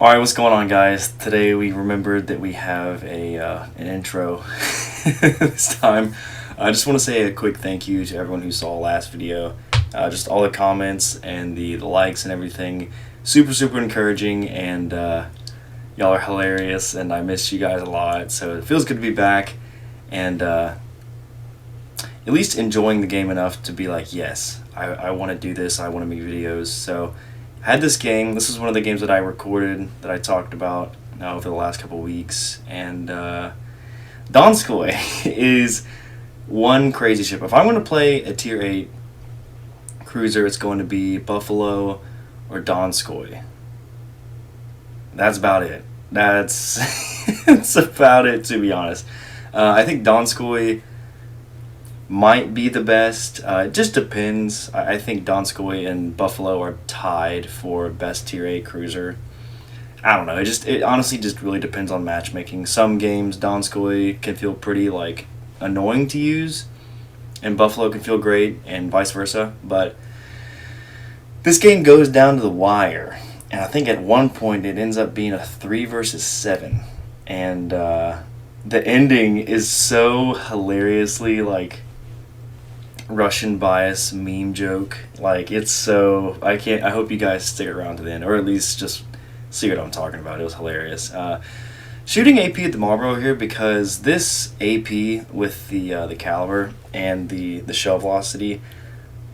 Alright, what's going on, guys? Today we remembered that we have an intro this time. I just want to say a quick thank you to everyone who saw last video. Just all the comments and the likes and everything. Super encouraging, and y'all are hilarious, and I miss you guys a lot. So it feels good to be back and at least enjoying the game enough to be like, yes, I want to do this, I want to make videos. So I had this game. This is one of the games that I recorded, that I talked about over the last couple weeks, and Donskoy is one crazy ship. If I'm going to play a tier 8 cruiser, it's going to be Buffalo or Donskoy. That's about it. That's that's about it, to be honest. I think Donskoy might be the best. It just depends. I think Donskoy and Buffalo are tied for best tier 8 cruiser. I don't know. It honestly just really depends on matchmaking. Some games Donskoy can feel pretty like annoying to use, and Buffalo can feel great, and vice versa. But this game goes down to the wire, and I think at one point it ends up being a 3 versus 7, and the ending is so hilariously like Russian bias meme joke. Like, it's so, I hope you guys stick around to the end, or at least just see what I'm talking about. It was hilarious. Shooting AP at the Marlboro here, because this AP with the caliber and the shell velocity,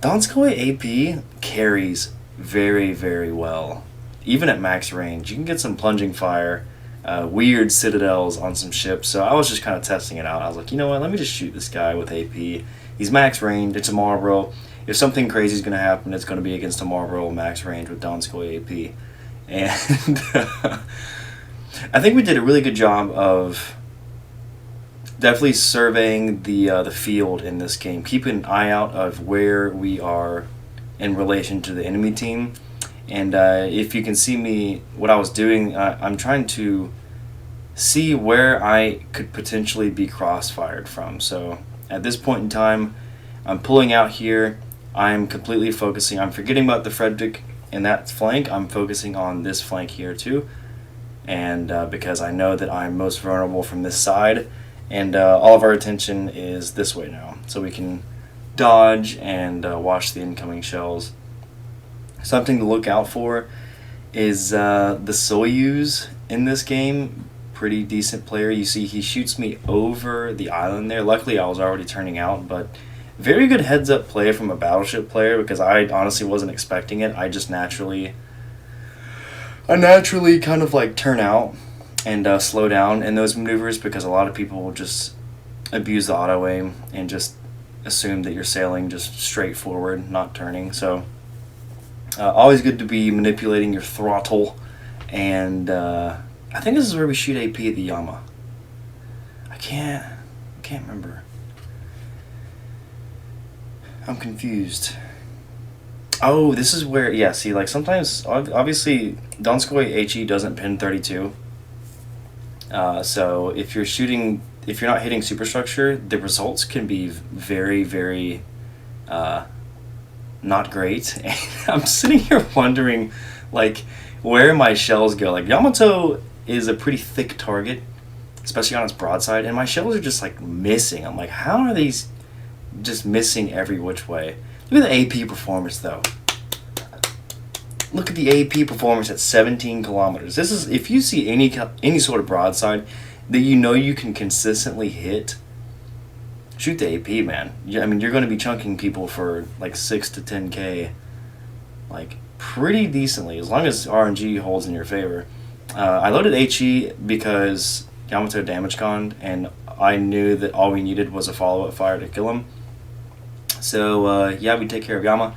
Donskoy AP carries very well. Even at max range, you can get some plunging fire, weird citadels on some ships. So I was just kind of testing it out. I was like, you know what, let me just shoot this guy with AP. He's max range, it's a Marlboro. If something crazy is going to happen, it's going to be against a Marlboro max range with Donskoy AP. And I think we did a really good job of definitely surveying the field in this game, keeping an eye out of where we are in relation to the enemy team. And if you can see me, what I was doing, I'm trying to see where I could potentially be crossfired from. So at this point in time, I'm pulling out here. I'm completely focusing. I'm forgetting about the Frederick in that flank. I'm focusing on this flank here too. And because I know that I'm most vulnerable from this side, and all of our attention is this way now. So we can dodge and watch the incoming shells. Something to look out for is the Soyuz in this game. Pretty decent player. You see he shoots me over the island there. Luckily I was already turning out, but very good heads up play from a battleship player, because I honestly wasn't expecting it. I just naturally kind of like turn out and slow down in those maneuvers, because a lot of people will just abuse the auto aim and just assume that you're sailing just straight forward, not turning. So always good to be manipulating your throttle. And I think this is where we shoot AP at the Yama. I can't remember. I'm confused. Oh, this is where, yeah, see, like sometimes, obviously, Donskoy HE doesn't pin 32. So if you're not hitting superstructure, the results can be very not great. And I'm sitting here wondering, like, where my shells go. Like, Yamato is a pretty thick target, especially on its broadside, and my shells are just like missing. I'm like, how are these just missing every which way? Look at the AP performance though. Look at the AP performance at 17 kilometers. This is, if you see any sort of broadside that you know you can consistently hit, shoot the AP, man. I mean, you're going to be chunking people for like 6 to 10k, like pretty decently, as long as RNG holds in your favor. I loaded HE because Yamato damage conned, and I knew that all we needed was a follow-up fire to kill him. So yeah, we take care of Yama.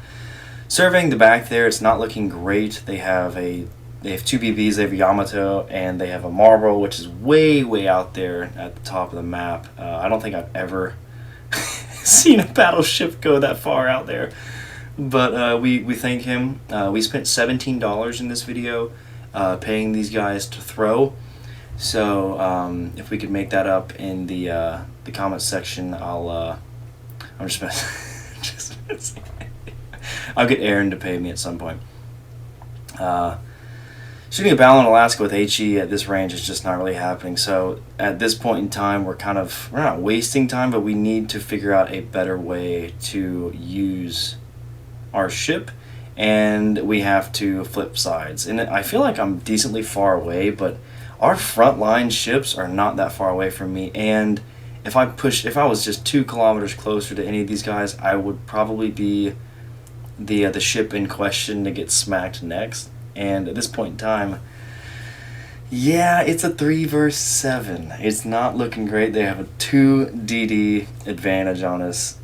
Surveying the back there, it's not looking great. They have 2 BBs, they have a Yamato, and they have a Marlboro, which is way out there at the top of the map. I don't think I've ever seen a battleship go that far out there. But we thank him. We spent $17 in this video paying these guys to throw. So if we could make that up in the comment section, I'm just messing. I'll get Aaron to pay me at some point. shooting a battle in Alaska with HE at this range is just not really happening. So at this point in time, we're not wasting time, but we need to figure out a better way to use our ship, and we have to flip sides. And I feel like I'm decently far away, but our frontline ships are not that far away from me. And if I was just 2 kilometers closer to any of these guys, I would probably be the ship in question to get smacked next. And at this point in time, yeah, it's a 3 versus 7. It's not looking great. They have a 2 DD advantage on us.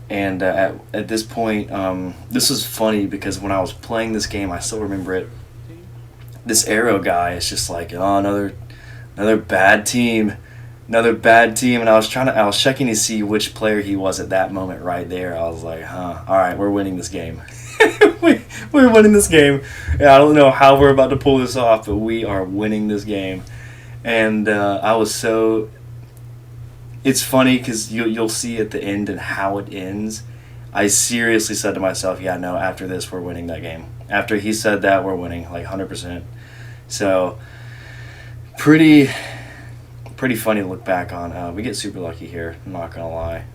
And at this point, this was funny because when I was playing this game, I still remember it. This arrow guy is just like, oh, another bad team, and I was checking to see which player he was at that moment right there. I was like, all right, we're winning this game. We're winning this game. Yeah, I don't know how we're about to pull this off, but we are winning this game. And I was so. It's funny because you'll see at the end and how it ends. I seriously said to myself, yeah, no, after this, we're winning that game. After he said that, we're winning, like 100%. So, pretty funny to look back on. We get super lucky here, I'm not going to lie.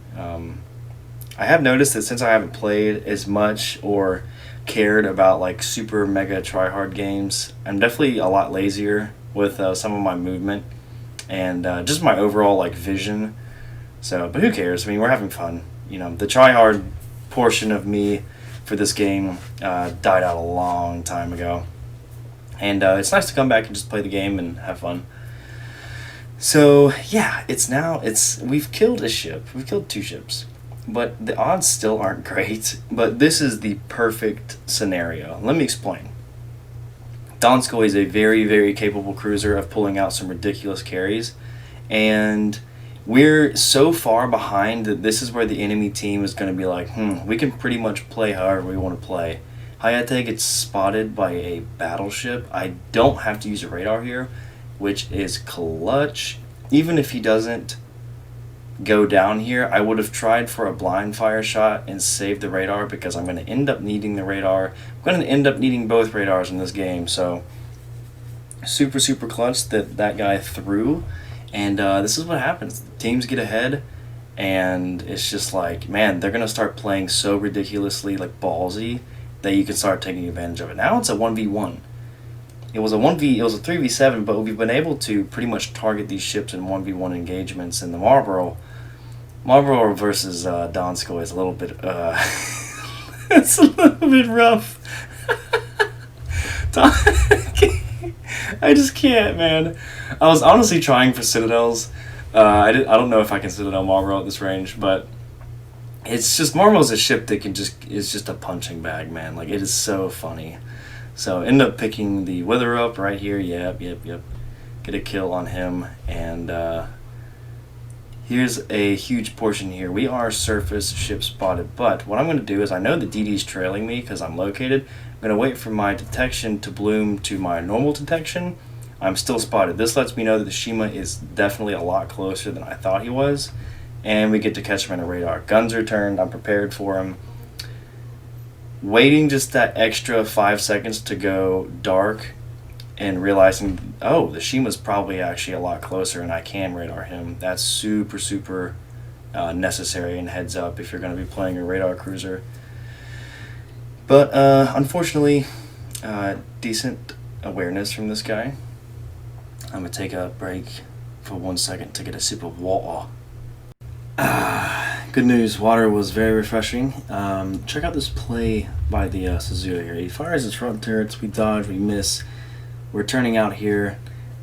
I have noticed that since I haven't played as much or cared about like super mega tryhard games, I'm definitely a lot lazier with some of my movement and just my overall like vision. So, but who cares? I mean, we're having fun. You know, the tryhard portion of me for this game died out a long time ago, and it's nice to come back and just play the game and have fun. So yeah, we've killed a ship. We've killed 2 ships. But the odds still aren't great. But this is the perfect scenario. Let me explain. Donskoy is a very, very capable cruiser of pulling out some ridiculous carries. And we're so far behind that this is where the enemy team is going to be like, we can pretty much play however we want to play. Hayate gets spotted by a battleship. I don't have to use a radar here, which is clutch. Even if he doesn't go down here, I would have tried for a blind fire shot and saved the radar because I'm going to end up needing the radar. I'm going to end up needing both radars in this game, so super clutch that guy threw. And this is what happens. Teams get ahead, and it's just like, man, they're going to start playing so ridiculously like ballsy that you can start taking advantage of it. Now it's a 1v1. It was a 3v7, but we've been able to pretty much target these ships in 1v1 engagements. And the Marlboro versus Donskoy is a little bit it's a little bit rough. I just can't, man. I was honestly trying for Citadels. I don't know if I can Citadel Marlboro at this range, but it's just Marlboro's a ship that is just a punching bag, man. Like, it is so funny. So end up picking the Wither up right here. Yep. Get a kill on him, and here's a huge portion here. We are surface ship spotted, but what I'm going to do is, I know the DD's trailing me because I'm located. I'm going to wait for my detection to bloom to my normal detection. I'm still spotted. This lets me know that the Shima is definitely a lot closer than I thought he was, and we get to catch him in a radar. Guns are turned. I'm prepared for him. Waiting just that extra 5 seconds to go dark and realizing, oh, the Shima's probably actually a lot closer and I can radar him. That's super necessary and heads up if you're going to be playing a radar cruiser. But unfortunately, decent awareness from this guy. I'm going to take a break for 1 second to get a sip of water. Good news, water was very refreshing. Check out this play by the Suzuka here. He fires his front turrets, we dodge, we miss. We're turning out here,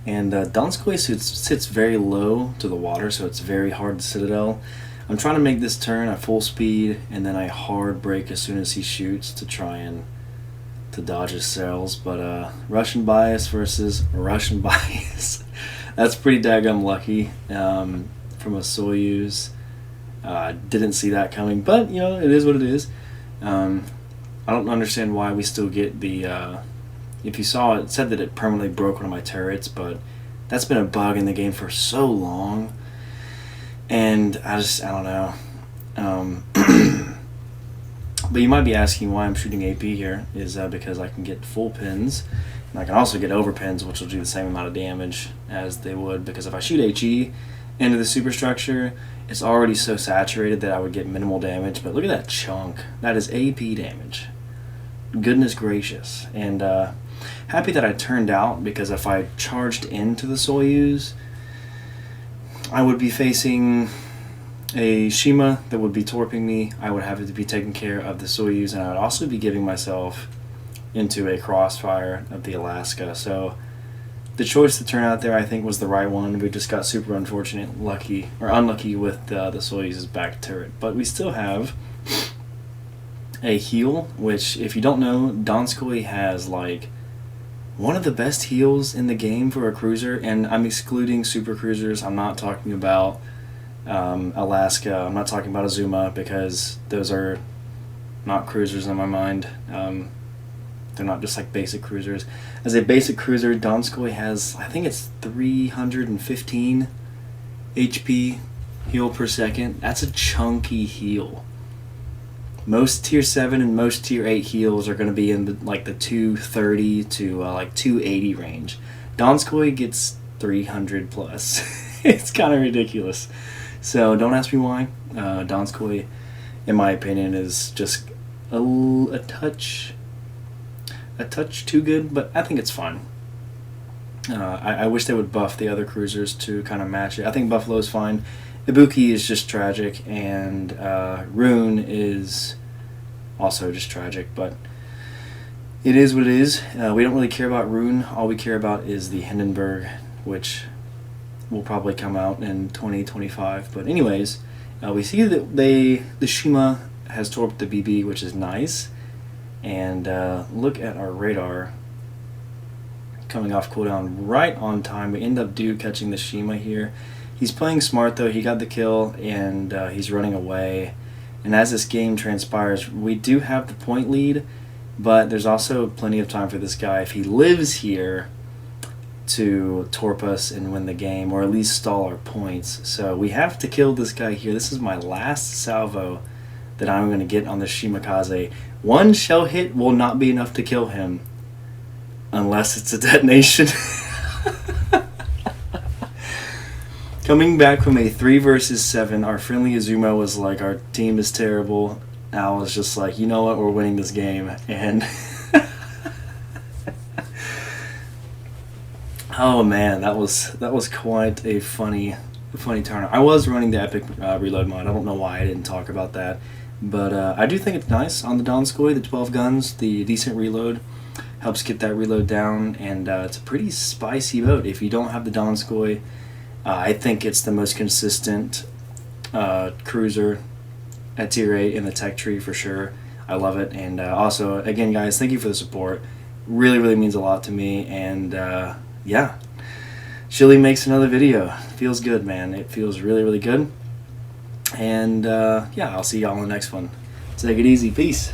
and Donskoy sits very low to the water, so it's very hard to Citadel. I'm trying to make this turn at full speed, and then I hard brake as soon as he shoots to try and to dodge his sails. But Russian bias versus Russian bias. That's pretty daggum lucky from a Soyuz. Didn't see that coming, but you know, it is what it is. I don't understand why we still get the if you saw it said that it permanently broke one of my turrets, but that's been a bug in the game for so long, and I don't know. But you might be asking why I'm shooting AP here is because I can get full pins, And I can also get overpins, which will do the same amount of damage as they would, because if I shoot HE into the superstructure, it's already so saturated that I would get minimal damage. But look at that chunk. That is AP damage. Goodness gracious. And happy that I turned out, because if I charged into the Soyuz, I would be facing a Shima that would be torping me. I would have to be taking care of the Soyuz, and I would also be giving myself into a crossfire of the Alaska. So the choice to turn out there, I think, was the right one. We just got super unfortunate, unlucky with the Soyuz's back turret. But we still have a heal, which, if you don't know, Donskoy has like one of the best heals in the game for a cruiser, and I'm excluding super cruisers. I'm not talking about Alaska. I'm not talking about Azuma, because those are not cruisers in my mind. They're not just like basic cruisers. As a basic cruiser, Donskoy has, I think it's 315 HP heal per second. That's a chunky heal. Most tier 7 and most tier 8 heals are going to be in the 230 to like 280 range. Donskoy gets 300 plus. It's kind of ridiculous. So don't ask me why. Donskoy, in my opinion, is just a touch too good, but I think it's fine. I wish they would buff the other cruisers to kind of match it. I think Buffalo's fine. Ibuki is just tragic, and Rune is also just tragic, but it is what it is. We don't really care about Rune. All we care about is the Hindenburg, which will probably come out in 2025. But anyways, we see that the Shima has torped the BB, which is nice. And look at our radar coming off cooldown right on time. We end up catching the Shima here. He's playing smart though. He got the kill, and he's running away. And as this game transpires, we do have the point lead, but there's also plenty of time for this guy, if he lives here, to torp us and win the game, or at least stall our points. So we have to kill this guy here. This is my last salvo that I'm going to get on the Shimakaze. One shell hit will not be enough to kill him unless it's a detonation. Coming back from a 3 versus 7, our friendly Azuma was like, our team is terrible. Al was just like, you know what, we're winning this game. And oh man, that was quite a funny turn. I was running the epic reload mod. I don't know why I didn't talk about that. But I do think it's nice on the Donskoy, the 12 guns, the decent reload helps get that reload down, and it's a pretty spicy boat. If you don't have the Donskoy, I think it's the most consistent cruiser at tier 8 in the tech tree for sure. I love it, and also, again guys, thank you for the support. Really means a lot to me, and yeah. Chili makes another video. Feels good, man. It feels really good. And yeah, I'll see y'all in the next one. Take it easy. Peace.